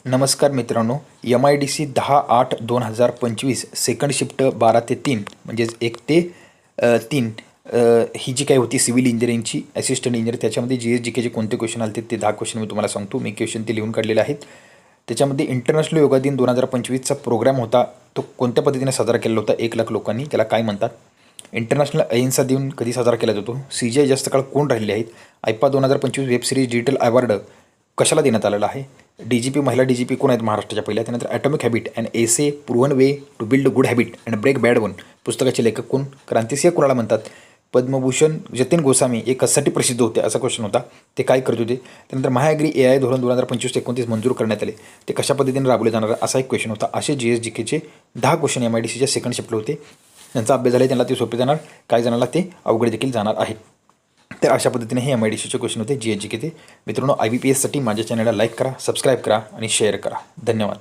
नमस्कार मित्रांनो, MIDC 10/8/2025 second shift 12 ते 3 म्हणजेच 1 ते 3 ही जी काही होती सिव्हिल इंजिनिअरिंगची असिस्टंट इंजिनिअर त्याच्यामध्ये GS-GKचे कोणते क्वेश्चन आले ते 10 क्वेश्चन मी तुम्हाला सांगतो. मी क्वेश्चन ते लिहून काढलेले आहेत. त्याच्यामध्ये इंटरनॅशनल योगा दिन 2025चा प्रोग्राम होता, तो कोणत्या पद्धतीने साजरा केलेला होता 1,00,000 लोकांनी, त्याला काय म्हणतात? इंटरनॅशनल अहिंसा दिन कधी साजरा केला जातो? CGI जास्त काळ कोण राहिले आहेत? IPA 2025 web series digital award कशाला देण्यात आलेला आहे? DGP महिला DGP कोण आहेत महाराष्ट्राच्या पहिल्या? त्यानंतर atomic habit and easy proven way to build good habit and break bad one पुस्तकाचे लेखक कोण? क्रांतिसिंह कोणाला म्हणतात? पद्मभूषण जतीन गोस्वामी हे कशासाठी प्रसिद्ध होते असा क्वेश्चन होता, ते काय करत होते? त्यानंतर महाअग्री AI धोरण 2025-29 मंजूर करण्यात आले, ते कशा पद्धतीने राबवले जाणार असा एक क्वेश्चन होता. असे GS-GKचे 10 क्वेश्चन MIDCच्या सेकंड शिफ्टला होते. ज्यांचा अभ्यास झाला त्यांना ते सोपे जाणार, काही जणांना ते अवघड देखील जाणार आहे. तर अशा पद्धतीने हे MIDCचे क्वेश्चन होते GS-GK ते. मित्रांनो, IBPSसाठी माझ्या चॅनलला लाईक करा, सबस्क्राईब करा आणि शेअर करा. धन्यवाद.